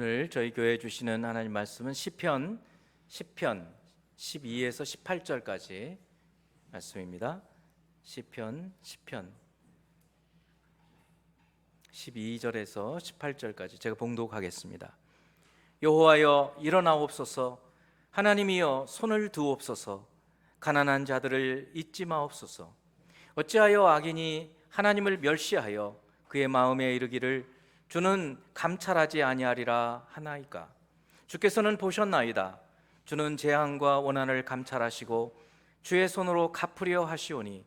오늘 저희 교회에 주시는 하나님 말씀은 시편 12에서 18절까지 말씀입니다. 시편 12절에서 18절까지 제가 봉독하겠습니다. 여호와여 일어나옵소서, 하나님이여 손을 두옵소서, 가난한 자들을 잊지 마옵소서. 어찌하여 악인이 하나님을 멸시하여 그의 마음에 이르기를 주는 감찰하지 아니하리라 하나이까. 주께서는 보셨나이다. 주는 재앙과 원한을 감찰하시고 주의 손으로 갚으려 하시오니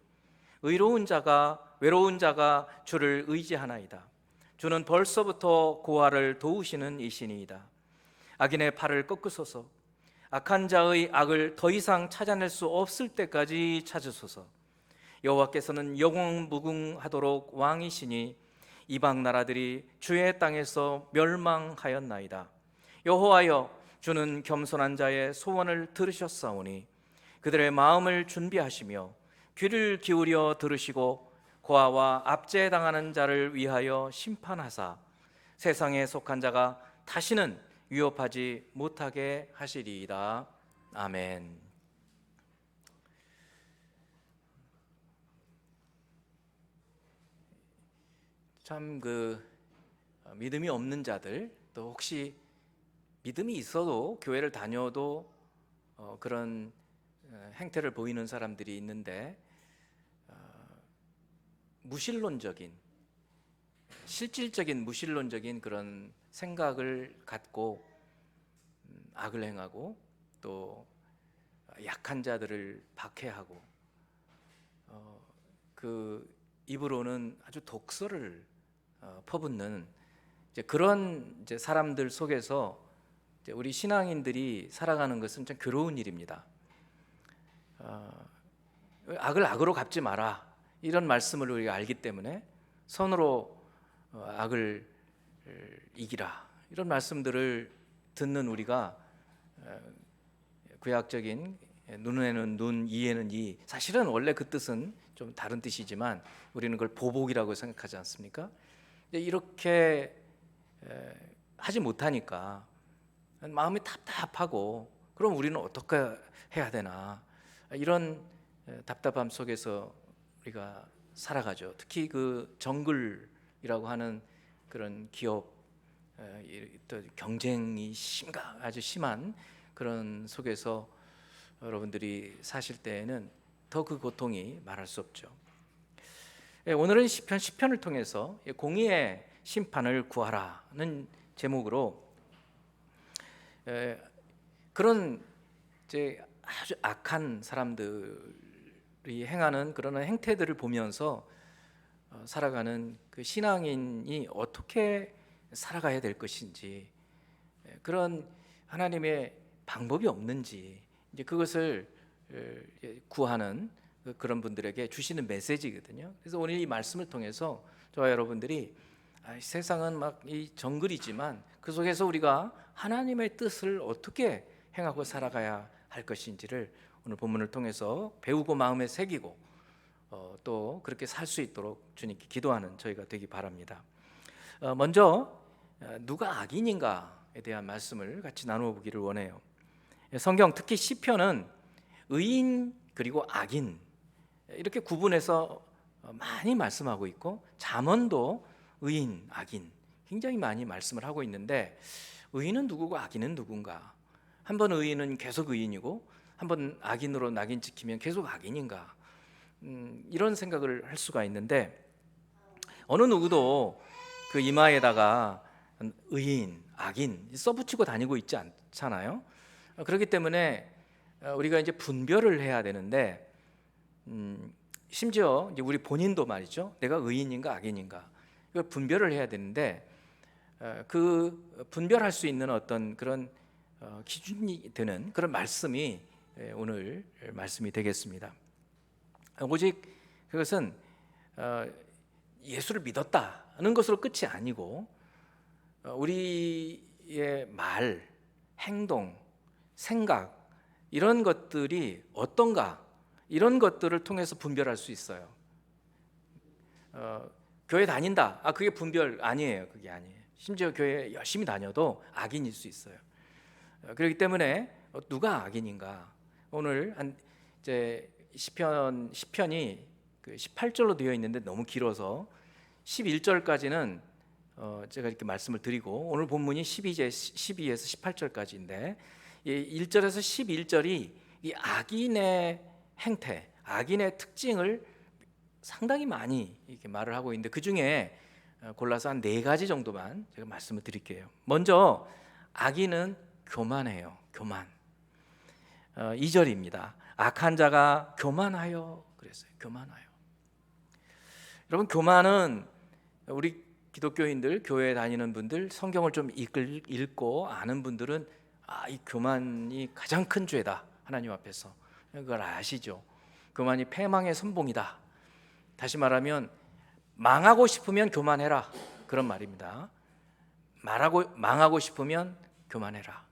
외로운 자가 주를 의지하나이다. 주는 벌써부터 고아를 도우시는 이시니이다. 악인의 팔을 꺾으소서, 악한 자의 악을 더 이상 찾아낼 수 없을 때까지 찾으소서. 여호와께서는 영원무궁하도록 왕이시니 이방 나라들이 주의 땅에서 멸망하였나이다. 여호와여, 주는 겸손한 자의 소원을 들으셨사오니 그들의 마음을 준비하시며 귀를 기울여 들으시고 고아와 압제당하는 자를 위하여 심판하사 세상에 속한 자가 다시는 위협하지 못하게 하시리이다. 아멘. 참 믿음이 없는 자들, 또 혹시 믿음이 있어도 교회를 다녀도 그런 행태를 보이는 사람들이 있는데, 무신론적인, 실질적인 무신론적인 그런 생각을 갖고 악을 행하고 또 약한 자들을 박해하고 그 입으로는 아주 독설을 퍼붓는 그런 사람들 속에서 우리 신앙인들이 살아가는 것은 참 괴로운 일입니다. 악을 악으로 갚지 마라, 이런 말씀을 우리가 알기 때문에 선으로 악을 이기라, 이런 말씀들을 듣는 우리가 구약적인 눈에는 눈, 이에는 이, 사실은 원래 그 뜻은 좀 다른 뜻이지만 우리는 그걸 보복이라고 생각하지 않습니까? 이렇게 하지 못하니까 마음이 답답하고, 그럼 우리는 어떻게 해야 되나, 이런 답답함 속에서 우리가 살아가죠. 특히 그 정글이라고 하는 그런 기업, 또 경쟁이 아주 심한 그런 속에서 여러분들이 사실 때에는 더 그 고통이 말할 수 없죠. 오늘은 시편을 통해서 공의의 심판을 구하라는 제목으로 그런 아주 악한 사람들이 행하는 그런 행태들을 보면서 살아가는 그 신앙인이 어떻게 살아가야 될 것인지, 그런 하나님의 방법이 없는지, 이제 그것을 구하는 그런 분들에게 주시는 메시지거든요. 그래서 오늘 이 말씀을 통해서 저와 여러분들이 세상은 막 이 정글이지만 그 속에서 우리가 하나님의 뜻을 어떻게 행하고 살아가야 할 것인지를 오늘 본문을 통해서 배우고 마음에 새기고 또 그렇게 살 수 있도록 주님께 기도하는 저희가 되기 바랍니다. 먼저 누가 악인인가에 대한 말씀을 같이 나누어 보기를 원해요. 성경, 특히 시편은 의인 그리고 악인 이렇게 구분해서 많이 말씀하고 있고, 잠언도 의인, 악인 굉장히 많이 말씀을 하고 있는데, 의인은 누구고 악인은 누군가? 한번 의인은 계속 의인이고 한번 악인으로 낙인 찍히면 계속 악인인가? 이런 생각을 할 수가 있는데, 어느 누구도 그 이마에다가 의인, 악인 써붙이고 다니고 있지 않잖아요. 그렇기 때문에 우리가 이제 분별을 해야 되는데, 심지어 이제 우리 본인도 말이죠, 내가 의인인가 악인인가 이걸 분별을 해야 되는데, 그 분별할 수 있는 어떤 그런 기준이 되는 그런 말씀이 오늘 말씀이 되겠습니다. 오직 그것은 예수를 믿었다는 것으로 끝이 아니고, 우리의 말, 행동, 생각 이런 것들이 어떤가, 이런 것들을 통해서 분별할 수 있어요. 교회 다닌다, 그게 분별 아니에요. 그게 아니에요. 심지어 교회 열심히 다녀도 악인일 수 있어요. 그렇기 때문에 누가 악인인가? 오늘 이제 시편이 그 18절로 되어 있는데 너무 길어서 11절까지는 제가 이렇게 말씀을 드리고, 오늘 본문이 12에서 18절까지인데 1절에서 11절이 이 악인의 행태, 악인의 특징을 상당히 많이 이렇게 말을 하고 있는데, 그 중에 골라서 한 4가지 정도만 제가 말씀을 드릴게요. 먼저 악인은 교만해요. 교만. 2절입니다. 악한 자가 교만하여 그랬어요. 교만하여. 여러분, 교만은 우리 기독교인들, 교회 다니는 분들, 성경을 좀 읽고 아는 분들은 이 교만이 가장 큰 죄다, 하나님 앞에서. 그걸 아시죠? 교만이 패망의 선봉이다. 다시 말하면 망하고 싶으면 교만해라, 그런 말입니다. 망하고 싶으면 교만해라.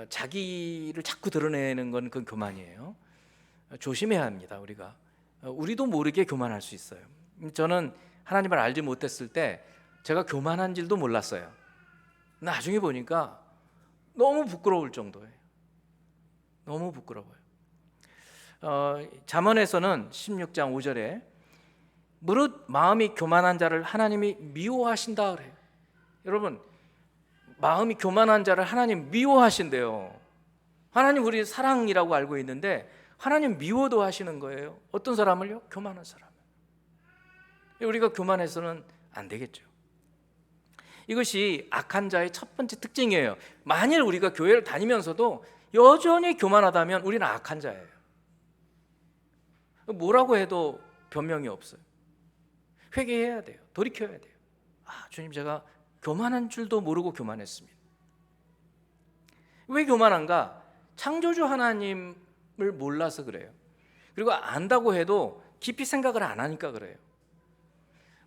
자기를 자꾸 드러내는 건 그건 교만이에요. 조심해야 합니다. 우리도 모르게 교만할 수 있어요. 저는 하나님을 알지 못했을 때 제가 교만한 줄도 몰랐어요. 나중에 보니까 너무 부끄러울 정도예요. 너무 부끄러워요. 잠언에서는 16장 5절에 무릇 마음이 교만한 자를 하나님이 미워하신다 그래요. 여러분, 마음이 교만한 자를 하나님 미워하신대요. 하나님 우리 사랑이라고 알고 있는데 하나님 미워도 하시는 거예요. 어떤 사람을요? 교만한 사람. 우리가 교만해서는 안 되겠죠. 이것이 악한 자의 첫 번째 특징이에요. 만일 우리가 교회를 다니면서도 여전히 교만하다면 우리는 악한 자예요. 뭐라고 해도 변명이 없어요. 회개해야 돼요. 돌이켜야 돼요. 주님, 제가 교만한 줄도 모르고 교만했습니다. 왜 교만한가? 창조주 하나님을 몰라서 그래요. 그리고 안다고 해도 깊이 생각을 안 하니까 그래요.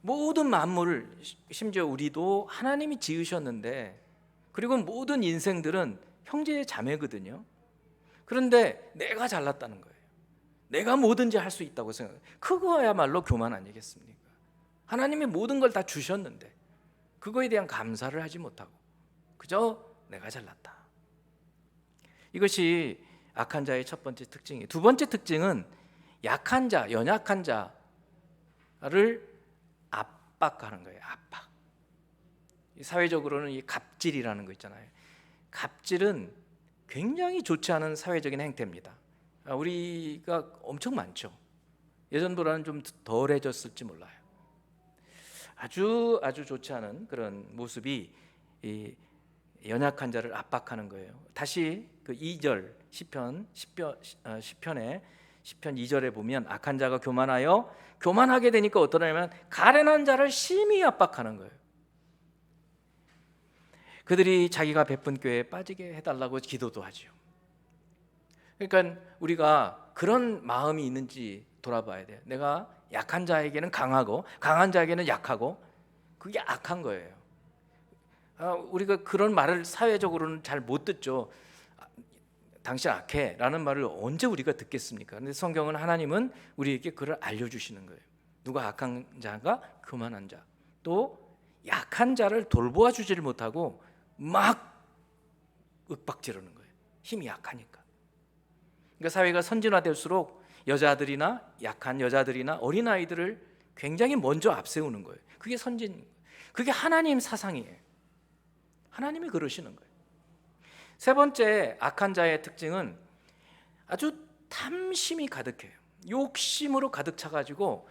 모든 만물을, 심지어 우리도 하나님이 지으셨는데, 그리고 모든 인생들은 형제 자매거든요. 그런데 내가 잘났다는 거예요. 내가 뭐든지 할 수 있다고 생각해요. 그거야말로 교만 아니겠습니까? 하나님이 모든 걸 다 주셨는데 그거에 대한 감사를 하지 못하고 그저 내가 잘났다. 이것이 악한 자의 첫 번째 특징이에요. 두 번째 특징은 약한 자, 연약한 자를 압박하는 거예요. 압박. 사회적으로는 이 갑질이라는 거 있잖아요. 갑질은 굉장히 좋지 않은 사회적인 행태입니다. 우리가 엄청 많죠. 예전보다는 좀 덜해졌을지 몰라요. 아주 좋지 않은 그런 모습이 이 연약한 자를 압박하는 거예요. 다시 그 2절 시편의 2절에 보면 악한 자가 교만하게 되니까 어떠냐면 가련한 자를 심히 압박하는 거예요. 그들이 자기가 베푼 꾀에 빠지게 해달라고 기도도 하죠. 그러니까 우리가 그런 마음이 있는지 돌아봐야 돼요. 내가 약한 자에게는 강하고 강한 자에게는 약하고, 그게 악한 거예요. 우리가 그런 말을 사회적으로는 잘 못 듣죠. 당신 악해 라는 말을 언제 우리가 듣겠습니까? 근데 성경은, 하나님은 우리에게 그걸 알려주시는 거예요. 누가 악한 자가 교만한 자, 또 약한 자를 돌보아 주지를 못하고 막 윽박지르는 거예요. 힘이 약하니까. 그러니까 사회가 선진화될수록 여자들이나 약한 여자들이나 어린아이들을 굉장히 먼저 앞세우는 거예요. 그게 그게 하나님 사상이에요. 하나님이 그러시는 거예요. 세 번째 악한 자의 특징은 아주 탐심이 가득해요. 욕심으로 가득 차가지고,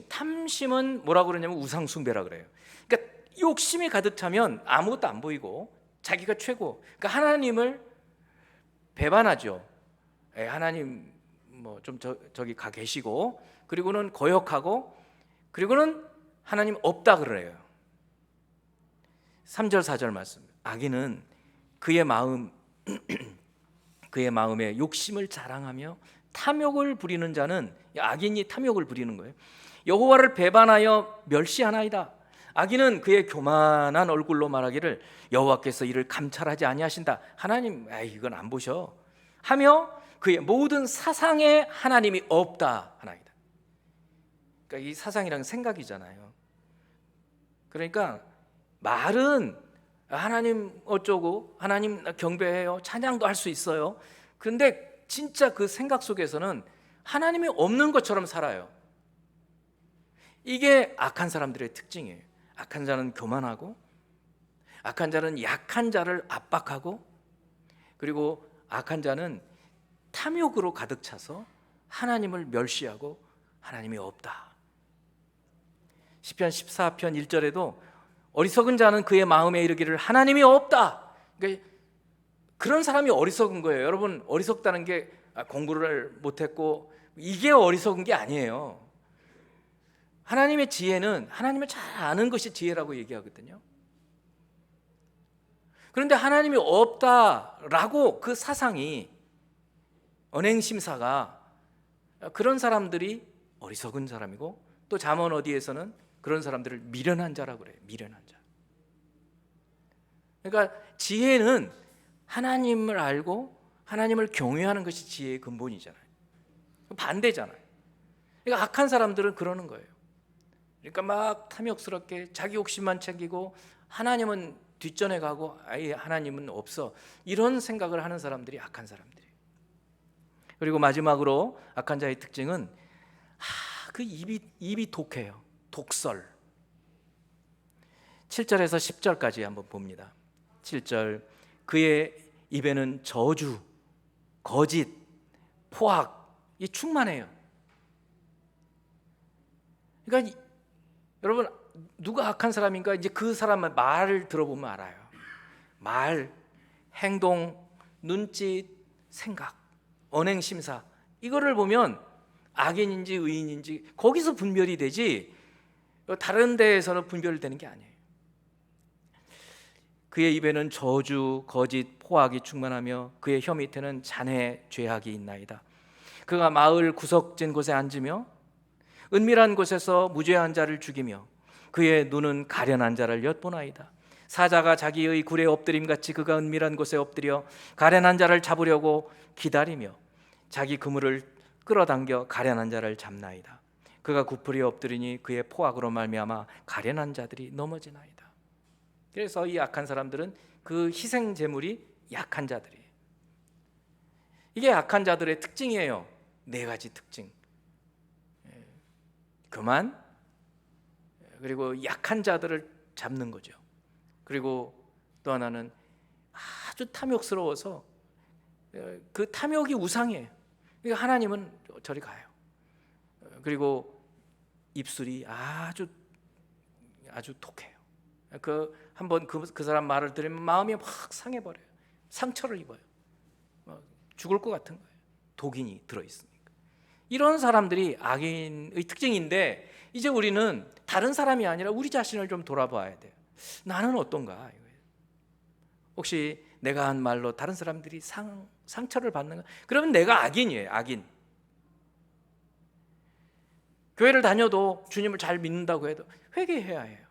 탐심은 뭐라고 그러냐면 우상숭배라 그래요. 그러니까 욕심이 가득 차면 아무것도 안 보이고 자기가 최고. 그러니까 하나님을 배반하죠. 하나님 뭐 좀 저기 가 계시고, 그리고는 거역하고, 그리고는 하나님 없다 그래요. 3절 4절 말씀. 악인은 그의 마음에 욕심을 자랑하며 탐욕을 부리는 자는, 악인이 탐욕을 부리는 거예요. 여호와를 배반하여 멸시하나이다. 악인은 그의 교만한 얼굴로 말하기를 여호와께서 이를 감찰하지 아니하신다. 하나님 이건 안 보셔 하며 그의 모든 사상에 하나님이 없다 하나이다. 그러니까 이 사상이란 생각이잖아요. 그러니까 말은 하나님 어쩌고, 하나님 경배해요, 찬양도 할 수 있어요. 그런데 진짜 그 생각 속에서는 하나님이 없는 것처럼 살아요. 이게 악한 사람들의 특징이에요. 악한 자는 교만하고, 악한 자는 약한 자를 압박하고, 그리고 악한 자는 탐욕으로 가득 차서 하나님을 멸시하고 하나님이 없다. 시편 14편 1절에도 어리석은 자는 그의 마음에 이르기를 하나님이 없다. 그러니까 그런 사람이 어리석은 거예요. 여러분, 어리석다는 게 공부를 못했고 이게 어리석은 게 아니에요. 하나님의 지혜는 하나님을 잘 아는 것이 지혜라고 얘기하거든요. 그런데 하나님이 없다라고 그 사상이, 언행심사가, 그런 사람들이 어리석은 사람이고, 또 잠언 어디에서는 그런 사람들을 미련한 자라고 그래요. 미련한 자. 그러니까 지혜는 하나님을 알고 하나님을 경외하는 것이 지혜의 근본이잖아요. 반대잖아요. 그러니까 악한 사람들은 그러는 거예요. 그러니까 막 탐욕스럽게 자기 욕심만 챙기고 하나님은 뒷전에 가고 아예 하나님은 없어, 이런 생각을 하는 사람들이 악한 사람들이에요. 그리고 마지막으로 악한 자의 특징은 그 입이 독해요. 독설. 7절에서 10절까지 한번 봅니다. 7절, 그의 입에는 저주, 거짓, 포악이 충만해요. 그러니까 여러분, 누가 악한 사람인가? 이제 그 사람의 말을 들어보면 알아요. 말, 행동, 눈짓, 생각, 언행심사, 이거를 보면 악인인지 의인인지 거기서 분별이 되지 다른 데에서는 분별되는 게 아니에요. 그의 입에는 저주, 거짓, 포악이 충만하며 그의 혀 밑에는 잔해 죄악이 있나이다. 그가 마을 구석진 곳에 앉으며 은밀한 곳에서 무죄한 자를 죽이며 그의 눈은 가련한 자를 엿보나이다. 사자가 자기의 굴에 엎드림같이 그가 은밀한 곳에 엎드려 가련한 자를 잡으려고 기다리며 자기 그물을 끌어당겨 가련한 자를 잡나이다. 그가 구풀이 엎드리니 그의 포악으로 말미암아 가련한 자들이 넘어지나이다. 그래서 이 악한 사람들은 그 희생 제물이 약한 자들이에요. 이게 악한 자들의 특징이에요. 4가지 특징. 교만, 그리고 약한 자들을 잡는 거죠. 그리고 또 하나는 아주 탐욕스러워서 그 탐욕이 우상이에요. 그러니까 하나님은 저리 가요. 그리고 입술이 아주 독해요. 한번 그 사람 말을 들으면 마음이 확 상해버려요. 상처를 입어요. 죽을 것 같은 거예요. 독인이 들어있으니까. 이런 사람들이 악인의 특징인데, 이제 우리는 다른 사람이 아니라 우리 자신을 좀 돌아봐야 돼요. 나는 어떤가? 혹시 내가 한 말로 다른 사람들이 상처를 받는가? 그러면 내가 악인이에요. 악인. 교회를 다녀도 주님을 잘 믿는다고 해도 회개해야 해요.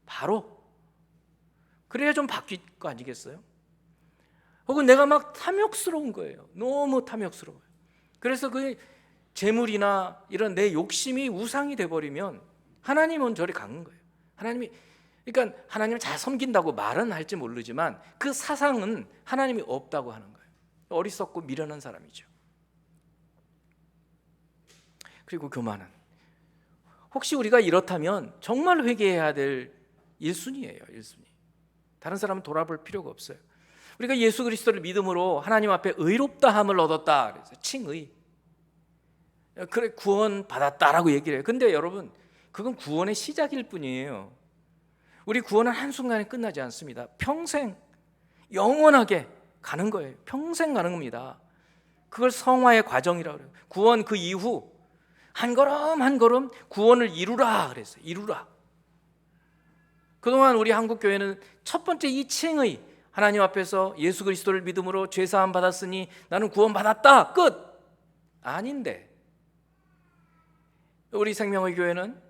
바로. 그래야 좀 바뀔 거 아니겠어요? 혹은 내가 막 탐욕스러운 거예요. 너무 탐욕스러워요. 그래서 그 재물이나 이런 내 욕심이 우상이 돼버리면 하나님은 저리 가는 거예요. 그러니까 하나님을 잘 섬긴다고 말은 할지 모르지만 그 사상은 하나님이 없다고 하는 거예요. 어리석고 미련한 사람이죠. 그리고 교만은, 혹시 우리가 이렇다면 정말 회개해야 될 1순위예요. 1순위. 다른 사람은 돌아볼 필요가 없어요. 우리가 예수 그리스도를 믿음으로 하나님 앞에 의롭다함을 얻었다. 그래서 칭의. 그래, 구원 받았다라고 얘기를 해요. 근데 여러분, 그건 구원의 시작일 뿐이에요. 우리 구원은 한순간에 끝나지 않습니다. 평생 영원하게 가는 거예요. 평생 가는 겁니다. 그걸 성화의 과정이라고 그래요. 구원 그 이후 한 걸음 한 걸음 구원을 이루라 그랬어요. 이루라. 그동안 우리 한국교회는 첫 번째 이 칭의, 하나님 앞에서 예수 그리스도를 믿음으로 죄사함 받았으니 나는 구원 받았다, 끝. 아닌데 우리 생명의 교회는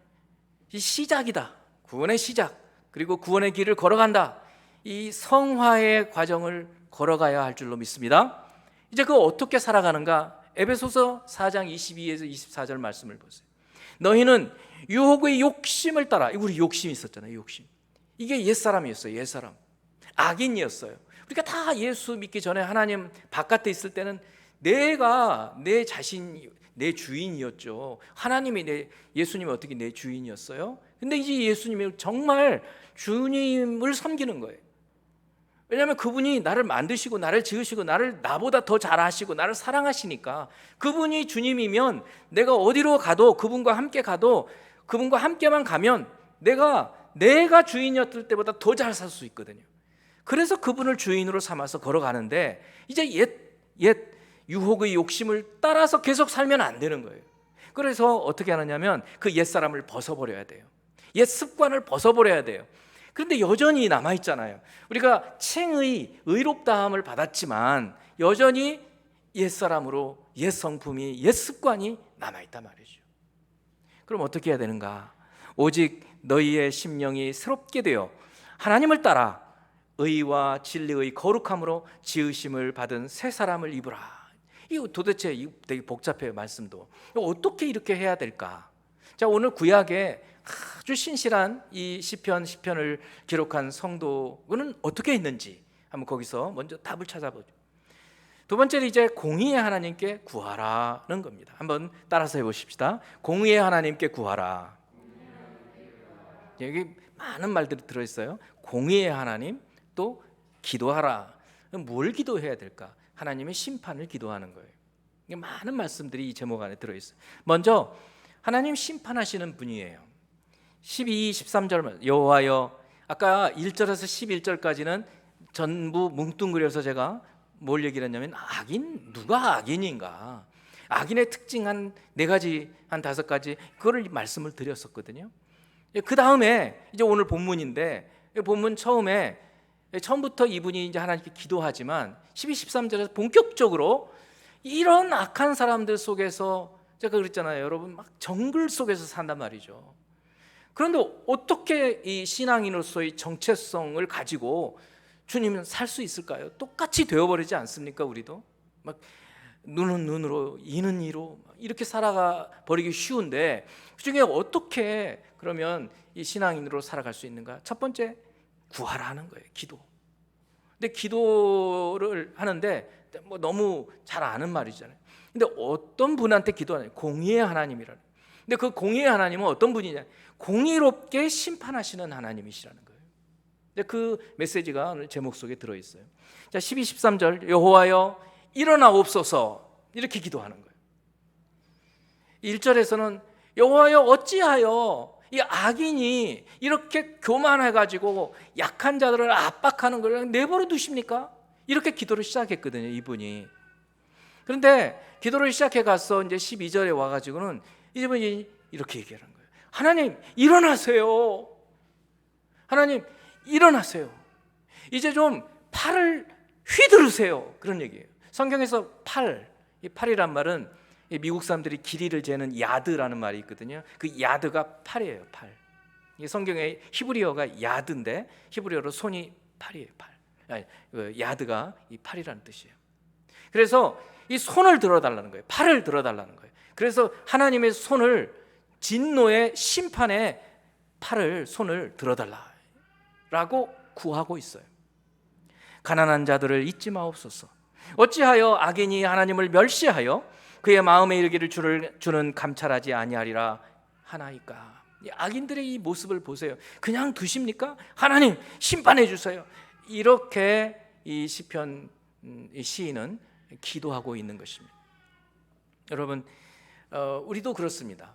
이 시작이다. 구원의 시작. 그리고 구원의 길을 걸어간다. 이 성화의 과정을 걸어가야 할 줄로 믿습니다. 이제 그거 어떻게 살아가는가? 에베소서 4장 22에서 24절 말씀을 보세요. 너희는 유혹의 욕심을 따라, 우리 욕심이 있었잖아요. 욕심. 이게 옛사람이었어요. 옛사람. 악인이었어요. 우리가 다 예수 믿기 전에 하나님 바깥에 있을 때는 내가 내 자신, 내 주인이었죠. 예수님이 어떻게 내 주인이었어요? 근데 이제 예수님이 정말 주님을 섬기는 거예요. 왜냐하면 그분이 나를 만드시고 나를 지으시고 나보다 더 잘하시고 나를 사랑하시니까, 그분이 주님이면 내가 어디로 가도 그분과 함께만 가면 내가 주인이었을 때보다 더 잘 살 수 있거든요. 그래서 그분을 주인으로 삼아서 걸어가는데, 이제 옛 유혹의 욕심을 따라서 계속 살면 안 되는 거예요. 그래서 어떻게 하느냐면 그 옛사람을 벗어버려야 돼요. 옛 습관을 벗어버려야 돼요. 그런데 여전히 남아있잖아요. 우리가 칭의 의롭다함을 받았지만 여전히 옛사람으로 옛 성품이, 옛 습관이 남아있단 말이죠. 그럼 어떻게 해야 되는가? 오직 너희의 심령이 새롭게 되어 하나님을 따라 의와 진리의 거룩함으로 지으심을 받은 새 사람을 입으라. 이거 도대체 되게 복잡해요. 말씀도 어떻게 이렇게 해야 될까? 자, 오늘 구약에 아주 신실한 이 시편을 기록한 성도는 어떻게 했는지 한번 거기서 먼저 답을 찾아보죠. 두 번째는 이제 공의의 하나님께 구하라는 겁니다. 한번 따라서 해보십시다. 공의의 하나님께 구하라. 여기 많은 말들이 들어있어요. 공의의 하나님, 또 기도하라. 뭘 기도해야 될까? 하나님의 심판을 기도하는 거예요. 많은 말씀들이 이 제목 안에 들어있어요. 먼저 하나님 심판하시는 분이에요. 12, 13절 여호와여, 아까 1절에서 11절까지는 전부 뭉뚱그려서 제가 뭘 얘기를 했냐면 누가 악인인가, 악인의 특징 한 4가지, 한 5가지, 그거를 말씀을 드렸었거든요. 그 다음에 이제 오늘 본문인데, 본문 처음부터 이분이 이제 하나님께 기도하지만 12, 13절에서 본격적으로 이런 악한 사람들 속에서, 제가 그랬잖아요, 여러분, 막 정글 속에서 산단 말이죠. 그런데 어떻게 이 신앙인으로서의 정체성을 가지고 주님은 살 수 있을까요? 똑같이 되어버리지 않습니까? 우리도 막 눈은 눈으로, 이는 이로 이렇게 살아가 버리기 쉬운데, 그중에 어떻게 그러면 이 신앙인으로 살아갈 수 있는가? 첫 번째, 구하라 하는 거예요. 기도. 근데 기도를 하는데 뭐 너무 잘 아는 말이잖아요. 근데 어떤 분한테 기도하냐? 공의의 하나님이라는. 근데 그 공의의 하나님은 어떤 분이냐? 공의롭게 심판하시는 하나님이시라는 거예요. 근데 그 메시지가 오늘 제목 속에 들어있어요. 자, 12, 13절 여호와여 일어나옵소서, 이렇게 기도하는 거예요. 1절에서는 여호와여 어찌하여 이 악인이 이렇게 교만해가지고 약한 자들을 압박하는 걸 내버려 두십니까? 이렇게 기도를 시작했거든요, 이분이. 그런데 기도를 시작해 가서 이제 12절에 와가지고는 이분이 이렇게 얘기하는 거예요. 하나님 일어나세요. 하나님 일어나세요. 이제 좀 팔을 휘두르세요. 그런 얘기예요. 성경에서 이 팔이란 말은 미국 사람들이 길이를 재는 야드라는 말이 있거든요. 그 야드가 팔이에요. 팔. 성경의 히브리어가 야드인데 히브리어로 손이 팔이에요. 팔. 야드가 이 팔이라는 뜻이에요. 그래서 이 손을 들어달라는 거예요. 팔을 들어달라는 거예요. 그래서 하나님의 손을, 진노의 심판의 손을 들어달라라고 구하고 있어요. 가난한 자들을 잊지 마옵소서. 어찌하여 악인이 하나님을 멸시하여 그의 마음에 이르기를 주는 감찰하지 아니하리라 하나이까. 악인들의 이 모습을 보세요. 그냥 두십니까? 하나님 심판해 주세요. 이렇게 이 시편 시인은 기도하고 있는 것입니다. 여러분, 우리도 그렇습니다.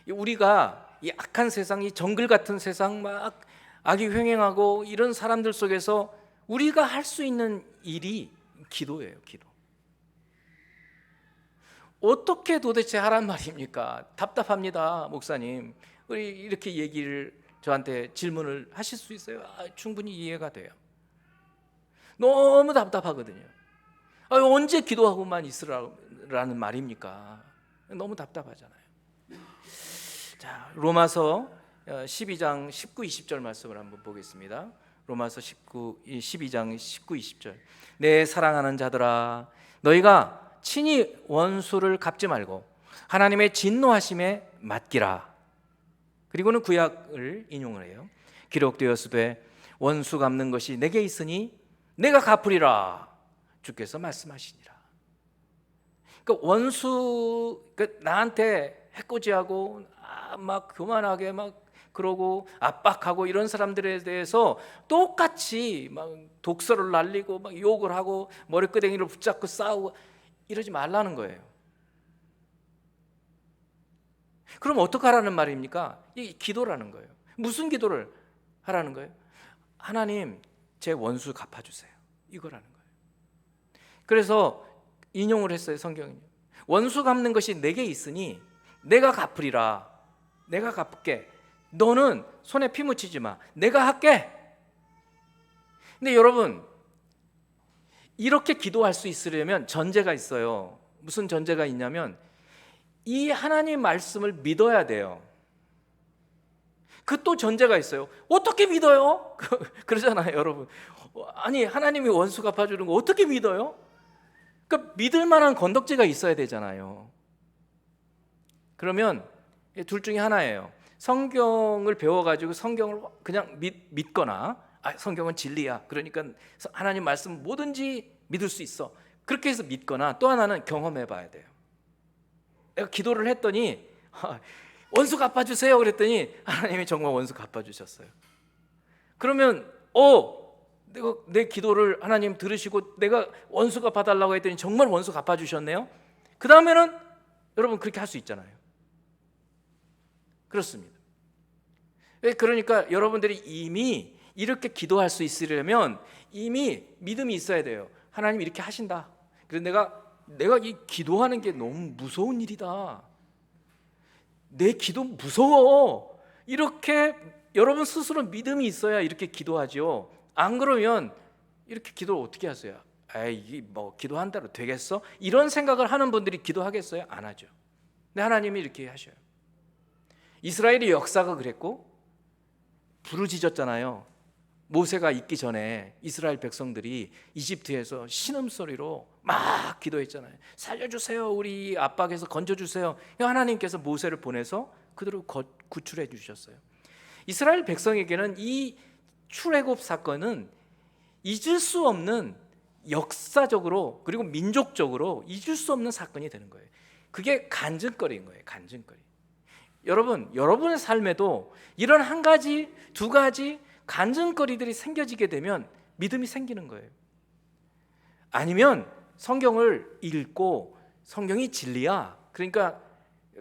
우리가 이 악한 세상, 이 정글 같은 세상, 막 악이 횡행하고 이런 사람들 속에서 우리가 할 수 있는 일이 기도예요. 기도. 어떻게 도대체 하란 말입니까? 답답합니다, 목사님. 우리 이렇게 저한테 질문을 하실 수 있어요? 충분히 이해가 돼요. 너무 답답하거든요. 언제 기도하고만 있으라는 말입니까? 너무 답답하잖아요. 자, 로마서 12장 19, 20절 말씀을 한번 보겠습니다. 로마서 12장 19, 20절. 내 사랑하는 자들아, 너희가 친히 원수를 갚지 말고 하나님의 진노하심에 맡기라. 그리고는 구약을 인용을 해요. 기록되었으되 원수 갚는 것이 내게 있으니 내가 갚으리라 주께서 말씀하시니라. 그러니까 원수, 그러니까 나한테 해코지하고 막 교만하게 막 그러고 압박하고 이런 사람들에 대해서 똑같이 막 독서를 날리고 막 욕을 하고 머리끄댕이를 붙잡고 싸우고 이러지 말라는 거예요. 그럼 어떡하라는 말입니까? 이게 기도라는 거예요. 무슨 기도를 하라는 거예요? 하나님, 제 원수 갚아주세요, 이거라는 거예요. 그래서 인용을 했어요, 성경은요. 원수 갚는 것이 내게 있으니 내가 갚으리라. 내가 갚을게. 너는 손에 피 묻히지 마. 내가 할게. 근데 여러분, 이렇게 기도할 수 있으려면 전제가 있어요. 무슨 전제가 있냐면 이 하나님 말씀을 믿어야 돼요. 그 또 전제가 있어요. 어떻게 믿어요? 그러잖아요, 여러분. 아니, 하나님이 원수 갚아주는 거 어떻게 믿어요? 그러니까 믿을 만한 건덕지가 있어야 되잖아요. 그러면 둘 중에 하나예요. 성경을 배워가지고 성경을 그냥 믿거나 성경은 진리야, 그러니까 하나님 말씀 뭐든지 믿을 수 있어, 그렇게 해서 믿거나, 또 하나는 경험해 봐야 돼요. 내가 기도를 했더니 원수 갚아주세요 그랬더니 하나님이 정말 원수 갚아주셨어요. 그러면 내가 내 기도를 하나님 들으시고 내가 원수 갚아달라고 했더니 정말 원수 갚아주셨네요. 그 다음에는 여러분 그렇게 할 수 있잖아요. 그렇습니다. 그러니까 여러분들이 이미 이렇게 기도할 수 있으려면 이미 믿음이 있어야 돼요. 하나님 이렇게 하신다. 그래서 내가 이 기도하는 게 너무 무서운 일이다, 내 기도 무서워, 이렇게 여러분 스스로 믿음이 있어야 이렇게 기도하죠. 안 그러면 이렇게 기도를 어떻게 하세요? 이게 뭐 기도한다고 되겠어? 이런 생각을 하는 분들이 기도하겠어요? 안 하죠. 근데 하나님이 이렇게 하셔요. 이스라엘의 역사가 그랬고 부르짖었잖아요. 모세가 있기 전에 이스라엘 백성들이 이집트에서 신음소리로 막 기도했잖아요. 살려주세요, 우리 압박에서 건져주세요. 하나님께서 모세를 보내서 그들을 구출해 주셨어요. 이스라엘 백성에게는 이 출애굽 사건은 잊을 수 없는, 역사적으로 그리고 민족적으로 잊을 수 없는 사건이 되는 거예요. 그게 간증거리인 거예요. 간증거리. 여러분의 삶에도 이런 한 가지, 두 가지 간증거리들이 생겨지게 되면 믿음이 생기는 거예요. 아니면 성경을 읽고 성경이 진리야, 그러니까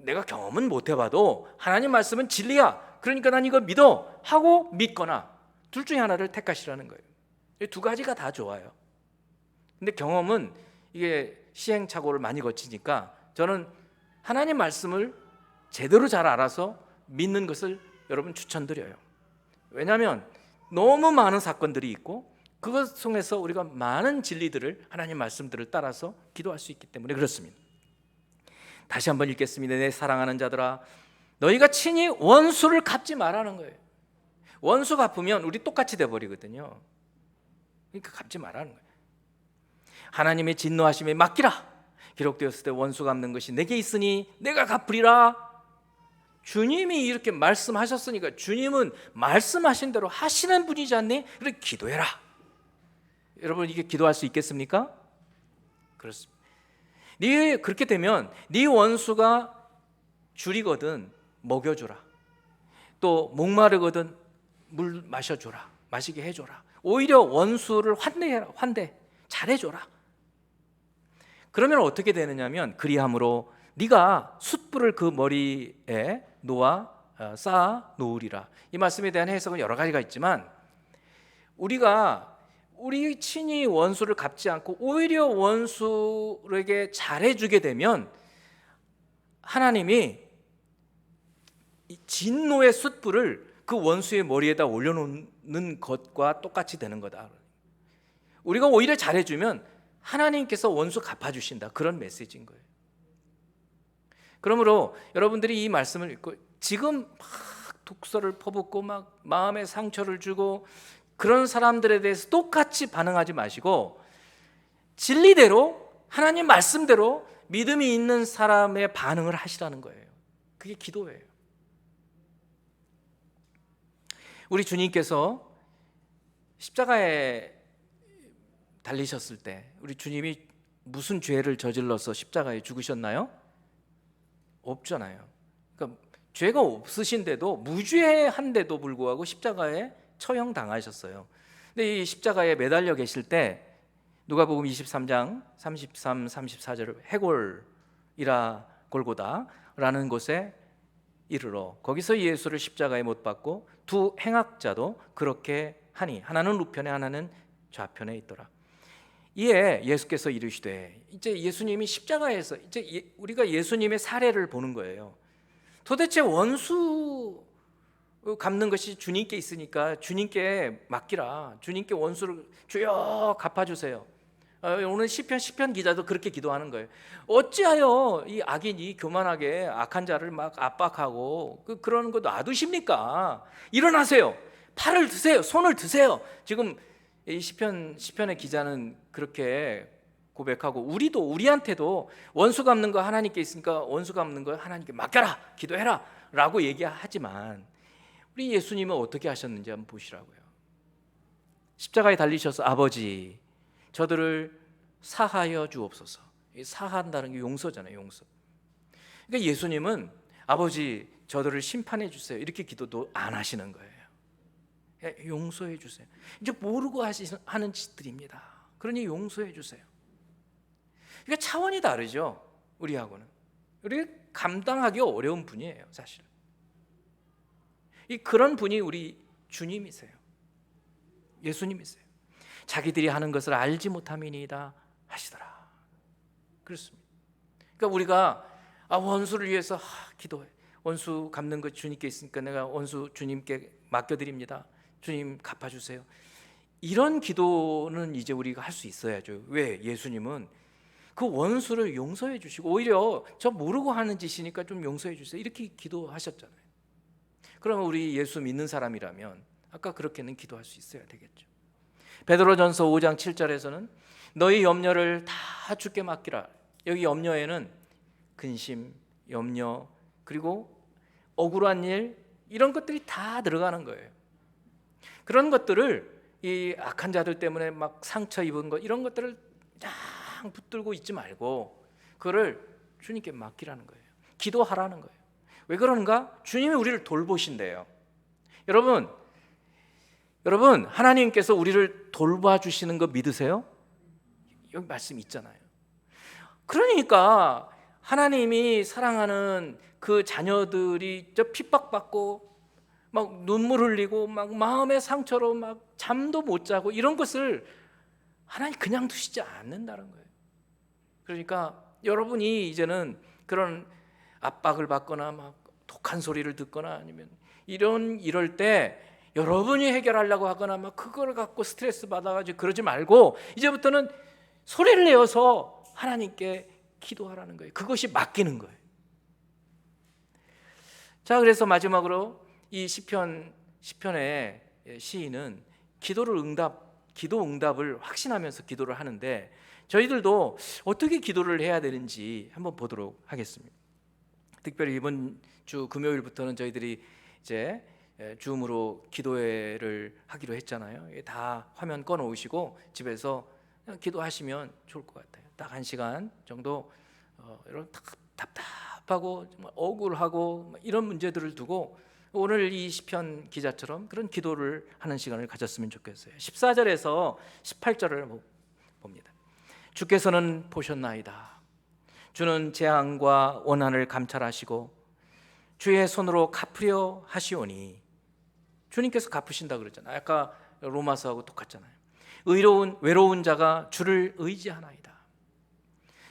내가 경험은 못 해봐도 하나님 말씀은 진리야, 그러니까 난 이거 믿어 하고 믿거나, 둘 중에 하나를 택하시라는 거예요. 이 두 가지가 다 좋아요. 근데 경험은 이게 시행착오를 많이 거치니까 저는 하나님 말씀을 제대로 잘 알아서 믿는 것을 여러분 추천드려요. 왜냐하면 너무 많은 사건들이 있고 그것 통해서 우리가 많은 진리들을, 하나님 말씀들을 따라서 기도할 수 있기 때문에 그렇습니다. 다시 한번 읽겠습니다. 내 사랑하는 자들아, 너희가 친히 원수를 갚지 말라는 거예요. 원수 갚으면 우리 똑같이 돼버리거든요. 그러니까 갚지 말라는 거예요. 하나님의 진노하심에 맡기라. 기록되었을 때 원수 갚는 것이 내게 있으니 내가 갚으리라. 주님이 이렇게 말씀하셨으니까 주님은 말씀하신 대로 하시는 분이지 않니? 그래, 기도해라. 여러분, 이게 기도할 수 있겠습니까? 그렇습니다. 그렇게 되면 네 원수가 줄이거든 먹여주라, 또 목마르거든 물 마셔줘라, 마시게 해줘라. 오히려 원수를 환대 잘해줘라. 그러면 어떻게 되느냐면, 그리함으로 네가 숯불을 그 머리에 쌓아 놓으리라. 이 말씀에 대한 해석은 여러 가지가 있지만, 우리 친히 원수를 갚지 않고 오히려 원수에게 잘해주게 되면 하나님이 진노의 숯불을 그 원수의 머리에다 올려놓는 것과 똑같이 되는 거다. 우리가 오히려 잘해주면 하나님께서 원수 갚아주신다, 그런 메시지인 거예요. 그러므로 여러분들이 이 말씀을 읽고 지금 막 독서를 퍼붓고 막 마음에 상처를 주고 그런 사람들에 대해서 똑같이 반응하지 마시고, 진리대로 하나님 말씀대로 믿음이 있는 사람의 반응을 하시라는 거예요. 그게 기도예요. 우리 주님께서 십자가에 달리셨을 때 우리 주님이 무슨 죄를 저질러서 십자가에 죽으셨나요? 없잖아요. 그러니까 죄가 없으신데도 무죄한데도 불구하고 십자가에 처형당하셨어요. 근데 이 십자가에 매달려 계실 때 누가복음 23장 33, 34절을 해골이라 골고다라는 곳에 이르러 거기서 예수를 십자가에 못 박고 두 행악자도 그렇게 하니 하나는 우편에 하나는 좌편에 있더라. 이에 예수께서 이르시되, 이제 예수님이 십자가에서 이제 우리가 예수님의 사례를 보는 거예요. 도대체 원수 갚는 것이 주님께 있으니까 주님께 맡기라. 주님께 원수를 주여 갚아주세요. 오늘 시편 기자도 그렇게 기도하는 거예요. 어찌하여 이 악인이 교만하게 악한 자를 막 압박하고 그러는 거 놔두십니까? 일어나세요. 팔을 드세요. 손을 드세요. 지금 이 시편의 기자는 그렇게 고백하고, 우리한테도 원수 갚는 거 하나님께 있으니까 원수 갚는 거 하나님께 맡겨라, 기도해라 라고 얘기하지만 우리 예수님은 어떻게 하셨는지 한번 보시라고요. 십자가에 달리셔서 아버지 저들을 사하여 주옵소서. 사한다는 게 용서잖아요, 용서. 그러니까 예수님은 아버지 저들을 심판해 주세요 이렇게 기도도 안 하시는 거예요. 용서해 주세요. 이제 모르고 하는 짓들입니다. 그러니 용서해 주세요. 그러니까 차원이 다르죠, 우리하고는. 우리 감당하기 어려운 분이에요, 사실. 그런 분이 우리 주님이세요. 예수님이세요. 자기들이 하는 것을 알지 못함이니이다 하시더라. 그렇습니다. 그러니까 우리가 원수를 위해서 기도해. 원수 갚는 것 주님께 있으니까 내가 원수 주님께 맡겨드립니다. 주님 갚아주세요. 이런 기도는 이제 우리가 할 수 있어야죠. 왜? 예수님은 그 원수를 용서해 주시고 오히려 저 모르고 하는 짓이니까 좀 용서해 주세요 이렇게 기도하셨잖아요. 그러면 우리 예수 믿는 사람이라면 아까 그렇게는 기도할 수 있어야 되겠죠. 베드로전서 5장 7절에서는 너희 염려를 다 주께 맡기라. 여기 염려에는 근심, 염려, 그리고 억울한 일, 이런 것들이 다 들어가는 거예요. 그런 것들을 이 악한 자들 때문에 막 상처 입은 것, 이런 것들을 쫙 붙들고 있지 말고 그거를 주님께 맡기라는 거예요. 기도하라는 거예요. 왜 그러는가? 주님이 우리를 돌보신대요. 여러분 하나님께서 우리를 돌봐주시는 거 믿으세요? 여기 말씀 있잖아요. 그러니까 하나님이 사랑하는 그 자녀들이 저 핍박받고 막 눈물 흘리고 막 마음의 상처로 막 잠도 못 자고 이런 것을 하나님 그냥 두시지 않는다는 거예요. 그러니까 여러분이 이제는 그런 압박을 받거나 막 독한 소리를 듣거나 아니면 이럴 때 여러분이 해결하려고 하거나 막 그걸 갖고 스트레스 받아가지고 그러지 말고 이제부터는 소리를 내어서 하나님께 기도하라는 거예요. 그것이 맡기는 거예요. 자, 그래서 마지막으로 이 시편의 시인은 기도 응답을 확신하면서 기도를 하는데 저희들도 어떻게 기도를 해야 되는지 한번 보도록 하겠습니다. 특별히 이번 주 금요일부터는 저희들이 이제 줌으로 기도회를 하기로 했잖아요. 다 화면 꺼놓으시고 집에서 기도하시면 좋을 것 같아요. 딱 1시간 정도 여러분 답답하고 정말 억울하고 이런 문제들을 두고 오늘 이 시편 기자처럼 그런 기도를 하는 시간을 가졌으면 좋겠어요. 14절에서 18절을 봅니다. 주께서는 보셨나이다. 주는 재앙과 원한을 감찰하시고 주의 손으로 갚으려 하시오니. 주님께서 갚으신다 그랬잖아요. 아까 로마서하고 똑같잖아요. 외로운 자가 주를 의지하나이다.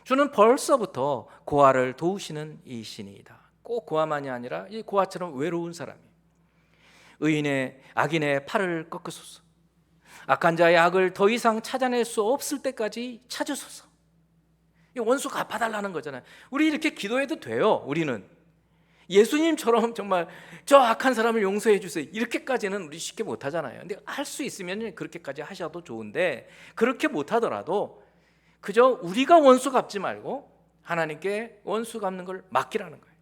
주는 벌써부터 고아를 도우시는 이시니이다. 꼭 고아만이 아니라 이 고아처럼 외로운 사람이에요. 악인의 팔을 꺾으소서. 악한 자의 악을 더 이상 찾아낼 수 없을 때까지 찾으소서. 이 원수 갚아달라는 거잖아요. 우리 이렇게 기도해도 돼요. 우리는 예수님처럼 정말 저 악한 사람을 용서해 주세요 이렇게까지는 우리 쉽게 못하잖아요. 근데 할 수 있으면 그렇게까지 하셔도 좋은데 그렇게 못하더라도 그저 우리가 원수 갚지 말고 하나님께 원수 갚는 걸 맡기라는 거예요.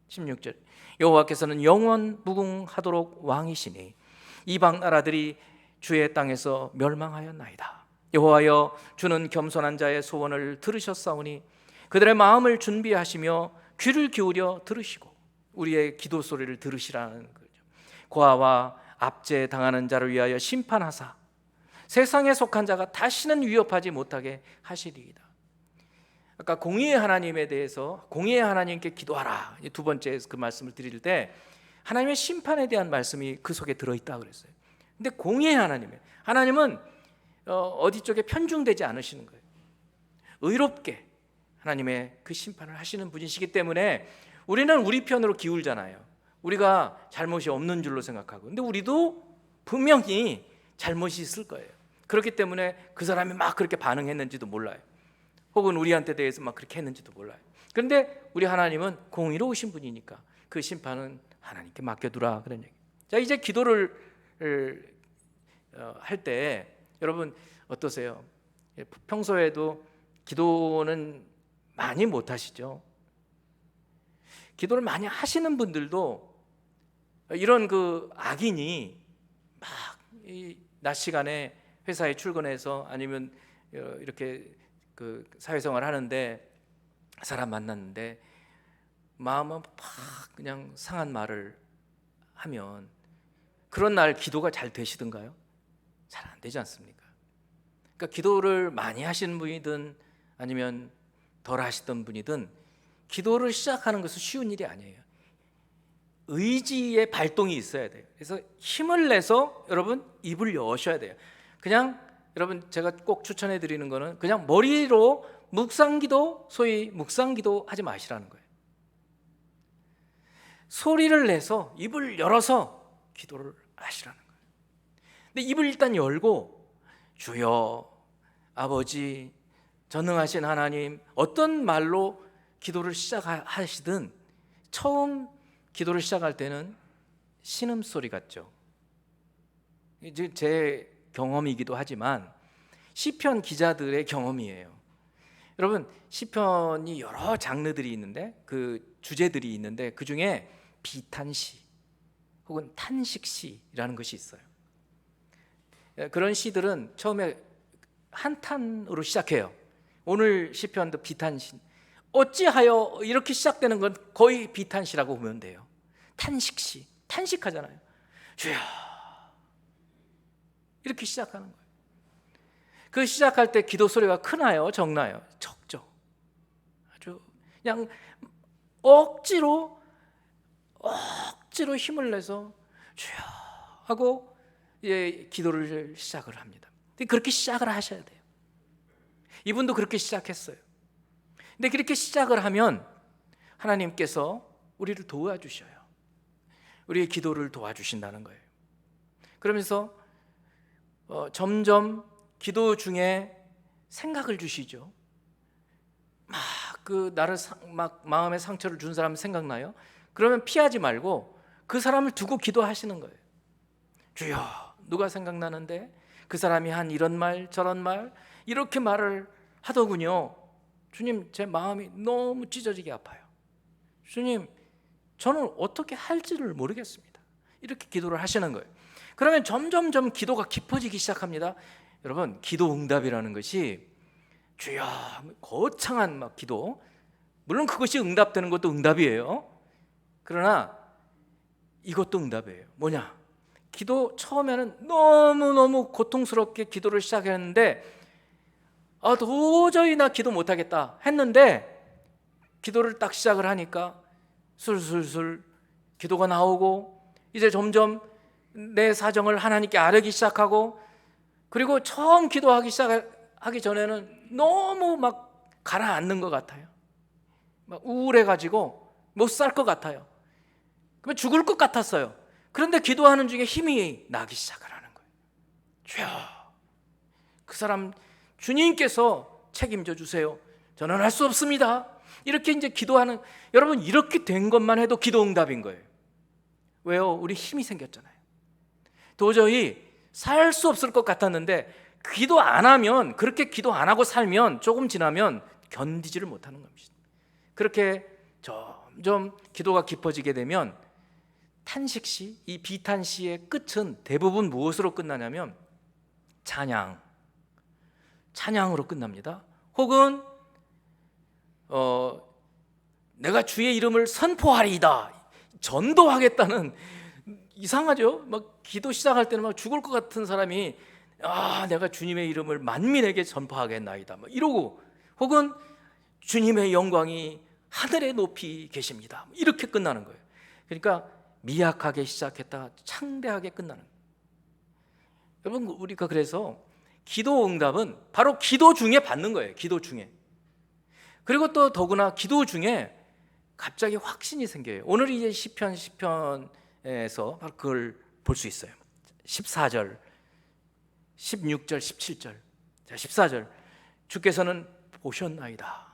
16절 여호와께서는 영원 무궁하도록 왕이시니 이방 나라들이 주의 땅에서 멸망하였나이다. 여호와여, 주는 겸손한 자의 소원을 들으셨사오니 그들의 마음을 준비하시며 귀를 기울여 들으시고 우리의 기도 소리를 들으시라는 거죠. 고아와 압제 당하는 자를 위하여 심판하사 세상에 속한 자가 다시는 위협하지 못하게 하시리이다. 아까 공의의 하나님에 대해서 공의의 하나님께 기도하라, 두 번째 그 말씀을 드릴 때 하나님의 심판에 대한 말씀이 그 속에 들어있다 그랬어요. 근데 공의의 하나님은 어디 쪽에 편중되지 않으시는 거예요. 의롭게 하나님의 그 심판을 하시는 분이시기 때문에 우리는 우리 편으로 기울잖아요. 우리가 잘못이 없는 줄로 생각하고, 근데 우리도 분명히 잘못이 있을 거예요. 그렇기 때문에 그 사람이 막 그렇게 반응했는지도 몰라요. 혹은 우리한테 대해서 막 그렇게 했는지도 몰라요. 그런데 우리 하나님은 공의로우신 분이니까 그 심판은 하나님께 맡겨두라, 그런 얘기. 자, 이제 기도를 할 때 여러분 어떠세요? 평소에도 기도는 많이 못 하시죠? 기도를 많이 하시는 분들도 이런 그 악인이 막 낮 시간에 회사에 출근해서 아니면 이렇게 그 사회생활 하는데 사람 만났는데 마음은 막 그냥 상한 말을 하면 그런 날 기도가 잘 되시던가요? 잘 안 되지 않습니까? 그러니까 기도를 많이 하시는 분이든 아니면 덜 하시던 분이든 기도를 시작하는 것은 쉬운 일이 아니에요. 의지의 발동이 있어야 돼요. 그래서 힘을 내서 여러분 입을 여셔야 돼요. 그냥 여러분 제가 꼭 추천해 드리는 거는 그냥 머리로 묵상기도, 소위 묵상기도 하지 마시라는 거예요. 소리를 내서 입을 열어서 기도를 하시라는 거예요. 근데 입을 일단 열고 주여, 아버지, 전능하신 하나님, 어떤 말로 기도를 시작하시든 처음 기도를 시작할 때는 신음소리 같죠. 이제 제 경험이기도 하지만 시편 기자들의 경험이에요. 여러분, 시편이 여러 장르들이 있는데 그 주제들이 있는데 그 중에 비탄시 혹은 탄식시라는 것이 있어요. 그런 시들은 처음에 한탄으로 시작해요. 오늘 시편도 비탄시, 어찌하여 이렇게 시작되는 건 거의 비탄시라고 보면 돼요. 탄식시, 탄식하잖아요. 주여, 이렇게 시작하는 거예요. 그 시작할 때 기도 소리가 크나요? 적나요? 적죠. 아주 그냥 억지로 힘을 내서 주여 하고 기도를 시작을 합니다. 그렇게 시작을 하셔야 돼요. 이분도 그렇게 시작했어요. 근데 그렇게 시작을 하면 하나님께서 우리를 도와주셔요. 우리의 기도를 도와주신다는 거예요. 그러면서 점점 기도 중에 생각을 주시죠. 막 그 나를 막 마음에 상처를 준 사람 생각나요? 그러면 피하지 말고 그 사람을 두고 기도하시는 거예요. 주여, 누가 생각나는데 그 사람이 한 이런 말 저런 말 이렇게 말을 하더군요. 주님, 제 마음이 너무 찢어지게 아파요. 주님, 저는 어떻게 할지를 모르겠습니다. 이렇게 기도를 하시는 거예요. 그러면 점점점 기도가 깊어지기 시작합니다. 여러분, 기도 응답이라는 것이 주여, 거창한 막 기도, 물론 그것이 응답되는 것도 응답이에요. 그러나 이것도 응답이에요. 뭐냐? 기도 처음에는 너무너무 고통스럽게 기도를 시작했는데 도저히 나 기도 못하겠다 했는데 기도를 딱 시작을 하니까 술술술 기도가 나오고 이제 점점 내 사정을 하나님께 아뢰기 시작하고, 그리고 처음 기도하기 시작하기 전에는 너무 막 가라앉는 것 같아요. 막 우울해가지고 못 살 것 같아요. 그러면 죽을 것 같았어요. 그런데 기도하는 중에 힘이 나기 시작을 하는 거예요. 주여, 그 사람 주님께서 책임져 주세요. 저는 할 수 없습니다. 이렇게 이제 기도하는, 여러분, 이렇게 된 것만 해도 기도 응답인 거예요. 왜요? 우리 힘이 생겼잖아요. 도저히 살 수 없을 것 같았는데 기도 안 하면, 그렇게 기도 안 하고 살면 조금 지나면 견디지를 못하는 겁니다. 그렇게 점점 기도가 깊어지게 되면 탄식시, 이 비탄시의 끝은 대부분 무엇으로 끝나냐면 찬양으로 끝납니다. 혹은 내가 주의 이름을 선포하리이다, 전도하겠다는, 이상하죠? 막 기도 시작할 때는 막 죽을 것 같은 사람이 내가 주님의 이름을 만민에게 전파하겠나이다 막 이러고, 혹은 주님의 영광이 하늘에 높이 계십니다 이렇게 끝나는 거예요. 그러니까 미약하게 시작했다가 창대하게 끝나는 거예요. 여러분, 우리가 그래서 기도 응답은 바로 기도 중에 받는 거예요. 기도 중에. 그리고 또 더구나 기도 중에 갑자기 확신이 생겨요. 오늘 이제 시편에서 바로 그걸 볼 수 있어요. 14절, 16절, 17절. 자, 14절. 주께서는 보셨나이다.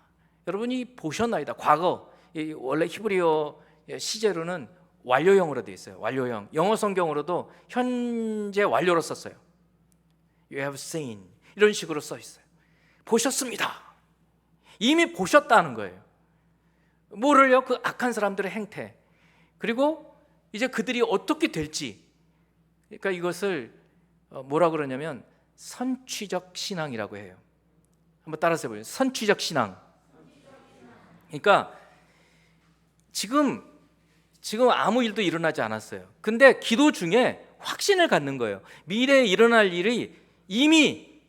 여러분이 보셨나이다. 과거, 원래 히브리어 시제로는 완료형으로 되어 있어요. 완료형. 영어 성경으로도 현재 완료로 썼어요. You have seen, 이런 식으로 써 있어요. 보셨습니다. 이미 보셨다는 거예요. 뭐를요? 그 악한 사람들의 행태, 그리고 이제 그들이 어떻게 될지. 그러니까 이것을 뭐라 그러냐면 선취적 신앙이라고 해요. 한번 따라서 해보세요. 선취적 신앙. 그러니까 지금 아무 일도 일어나지 않았어요. 근데 기도 중에 확신을 갖는 거예요. 미래에 일어날 일이 이미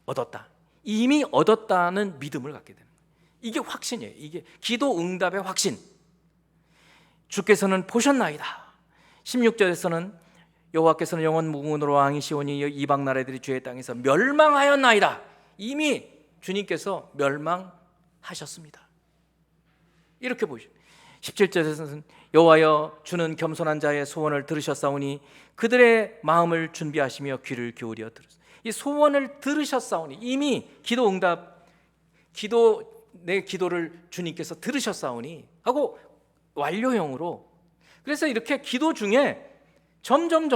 얻었다. 이미 얻었다는 믿음을 갖게 되는 거예요. 이게 확신이에요. 이게 기도 응답의 확신. 주께서는 보셨나이다. 16절에서는 여호와께서는 영원 무궁으로 왕이시오니 이방 나라들이 주의 땅에서 멸망하였나이다. 이미 주님께서 멸망하셨습니다. 이렇게 보시죠. 17절에서는 여호와여, 주는 겸손한 자의 소원을 들으셨사오니 그들의 마음을 준비하시며 귀를 기울여 들으소서. 이 소원을 들으셨사오니, 이미 기도 응답, 내 기도를 주님께서 들으셨사오니 하고 완료형으로. 그래서 이렇게 기도 중에 점점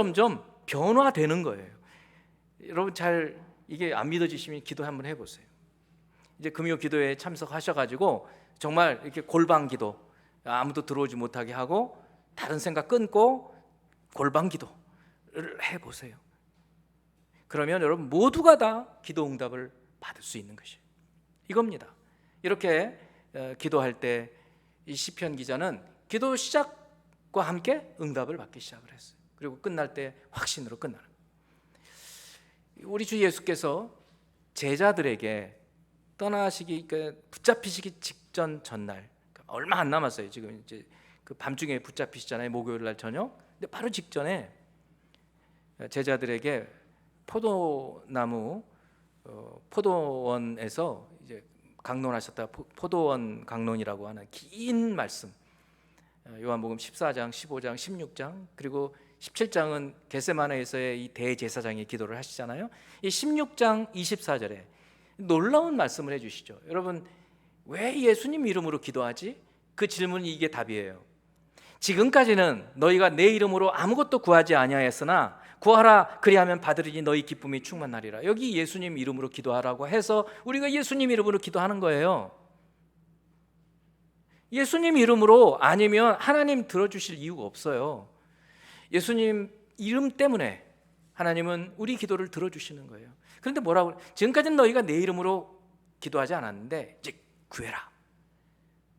변화되는 거예요. 여러분, 잘 이게 안 믿어지시면 기도 한번 해보세요. 이제 금요 기도에 참석하셔가지고 정말 이렇게 골방 기도, 아무도 들어오지 못하게 하고 다른 생각 끊고 골방 기도를 해보세요. 그러면 여러분 모두가 다 기도 응답을 받을 수 있는 것이에요. 이겁니다. 이렇게 기도할 때 이 시편 기자는 기도 시작과 함께 응답을 받기 시작을 했어요. 그리고 끝날 때 확신으로 끝나는 거예요. 우리 주 예수께서 제자들에게 떠나시기, 붙잡히시기 직전 전날, 얼마 안 남았어요. 지금 이제 그 밤중에 붙잡히시잖아요. 목요일 날 저녁. 근데 바로 직전에 제자들에게 포도원에서 이제 강론하셨다. 포도원 강론이라고 하는 긴 말씀. 요한복음 14장, 15장, 16장, 그리고 17장은 겟세마네에서의 이 대제사장이 기도를 하시잖아요. 이 16장 24절에 놀라운 말씀을 해주시죠. 여러분, 왜 예수님 이름으로 기도하지? 그 질문이 이게 답이에요. 지금까지는 너희가 내 이름으로 아무것도 구하지 아니하였으나 구하라, 그리하면 받으리니 너희 기쁨이 충만하리라. 여기 예수님 이름으로 기도하라고 해서 우리가 예수님 이름으로 기도하는 거예요. 예수님 이름으로 아니면 하나님 들어주실 이유가 없어요. 예수님 이름 때문에 하나님은 우리 기도를 들어주시는 거예요. 그런데 뭐라고? 지금까지는 너희가 내 이름으로 기도하지 않았는데 이제 구해라.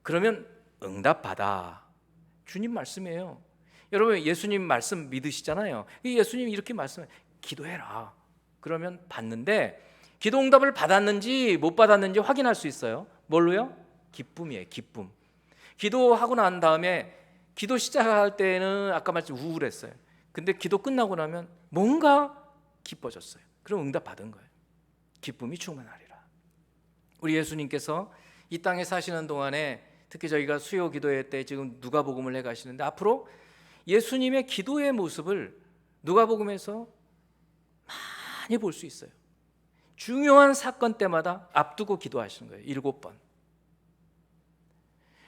그러면 응답받아. 주님 말씀이에요. 여러분, 예수님 말씀 믿으시잖아요. 예수님이 이렇게 말씀해, 기도해라. 그러면 받는데, 기도 응답을 받았는지 못 받았는지 확인할 수 있어요. 뭘로요? 기쁨이에요. 기쁨. 기도하고 난 다음에 기도 시작할 때는 아까 말씀 우울했어요. 근데 기도 끝나고 나면 뭔가 기뻐졌어요. 그럼 응답 받은 거예요. 기쁨이 충만하리라. 우리 예수님께서 이 땅에 사시는 동안에, 특히 저희가 수요 기도회 때 지금 누가복음을 해 가시는데, 앞으로 예수님의 기도의 모습을 누가복음에서 많이 볼 수 있어요. 중요한 사건 때마다 앞두고 기도하시는 거예요. 7번.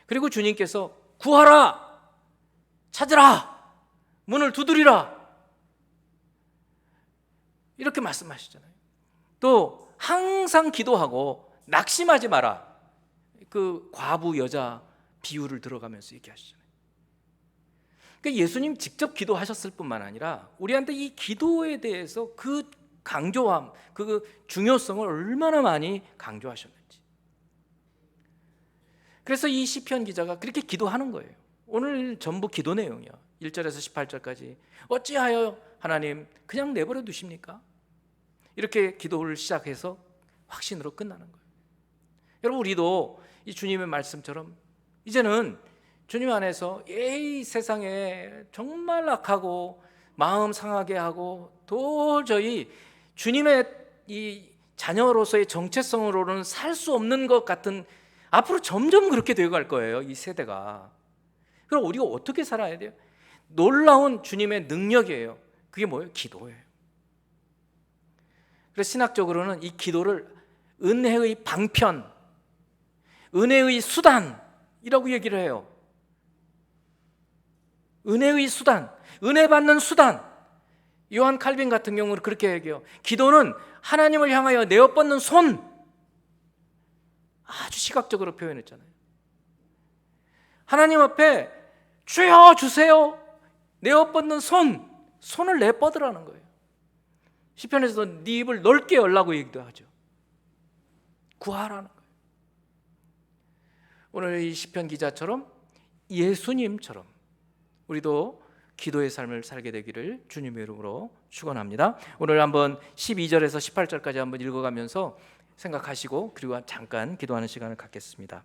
그리고 주님께서 구하라, 찾으라, 문을 두드리라, 이렇게 말씀하시잖아요. 또 항상 기도하고 낙심하지 마라. 그 과부 여자 비유를 들어가면서 얘기하시잖아요. 그러니까 예수님 직접 기도하셨을 뿐만 아니라 우리한테 이 기도에 대해서 그 강조함, 그 중요성을 얼마나 많이 강조하셨는지. 그래서 이 시편 기자가 그렇게 기도하는 거예요. 오늘 전부 기도 내용이야. 1절에서 18절까지. 어찌하여 하나님 그냥 내버려 두십니까? 이렇게 기도를 시작해서 확신으로 끝나는 거예요. 여러분, 우리도 이 주님의 말씀처럼 이제는 주님 안에서 이 세상에 정말 악하고 마음 상하게 하고 도저히 주님의 이 자녀로서의 정체성으로는 살 수 없는 것 같은, 앞으로 점점 그렇게 되어갈 거예요, 이 세대가. 그럼 우리가 어떻게 살아야 돼요? 놀라운 주님의 능력이에요. 그게 뭐예요? 기도예요. 그래서 신학적으로는 이 기도를 은혜의 방편, 은혜의 수단이라고 얘기를 해요. 은혜의 수단, 은혜 받는 수단. 요한 칼빈 같은 경우는 그렇게 얘기해요. 기도는 하나님을 향하여 내어 뻗는 손. 아주 시각적으로 표현했잖아요. 하나님 앞에 주여 주세요, 내어 뻗는 손을 내 뻗으라는 거예요. 시편에서도 네 입을 넓게 열라고 얘기도 하죠. 구하라는 거예요. 오늘 이 시편 기자처럼 예수님처럼 우리도 기도의 삶을 살게 되기를 주님의 이름으로 축원합니다. 오늘 한번 12절에서 18절까지 한번 읽어가면서 생각하시고 그리고 잠깐 기도하는 시간을 갖겠습니다.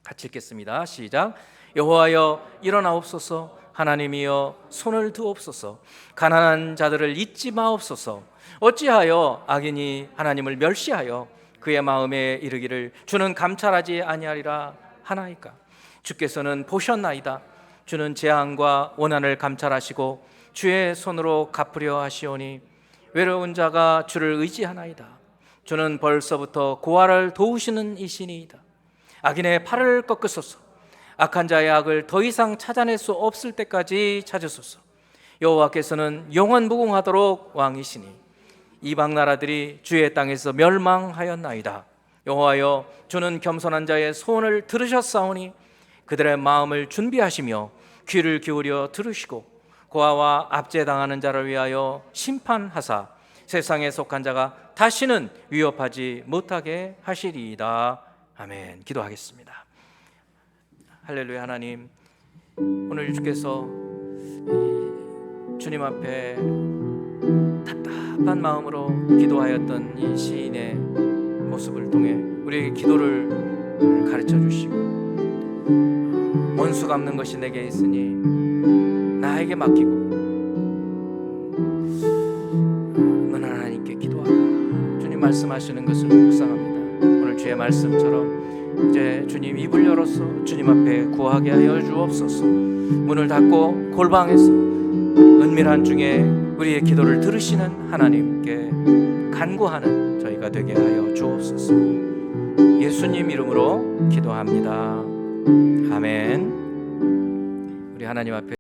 같이 읽겠습니다. 시작. 여호와여 일어나옵소서. 하나님이여 손을 드옵소서. 가난한 자들을 잊지 마옵소서. 어찌하여 악인이 하나님을 멸시하여 그의 마음에 이르기를 주는 감찰하지 아니하리라 하나이까. 주께서는 보셨나이다. 주는 재앙과 원한을 감찰하시고 주의 손으로 갚으려 하시오니 외로운 자가 주를 의지하나이다. 주는 벌써부터 고아를 도우시는 이시니이다. 악인의 팔을 꺾으소서. 악한 자의 악을 더 이상 찾아낼 수 없을 때까지 찾으소서. 여호와께서는 영원 무궁하도록 왕이시니 이방 나라들이 주의 땅에서 멸망하였나이다. 여호와여 주는 겸손한 자의 소원을 들으셨사오니 그들의 마음을 준비하시며 귀를 기울여 들으시고 고아와 압제당하는 자를 위하여 심판하사 세상에 속한 자가 다시는 위협하지 못하게 하시리이다. 아멘. 기도하겠습니다. 할렐루야. 하나님, 오늘 주께서 주님 앞에 답답한 마음으로 기도하였던 이 시인의 모습을 통해 우리에게 기도를 가르쳐 주시고 원수 갚는 것이 내게 있으니 나에게 맡기고 은한 하나님께 기도하라. 주님 말씀하시는 것을 묵상합니다. 오늘 주의 말씀처럼 이제 주님 입을 열어서 주님 앞에 구하게 하여 주옵소서. 문을 닫고 골방에서 은밀한 중에 우리의 기도를 들으시는 하나님께 간구하는 저희가 되게 하여 주옵소서. 예수님 이름으로 기도합니다. 아멘. 우리 하나님 앞에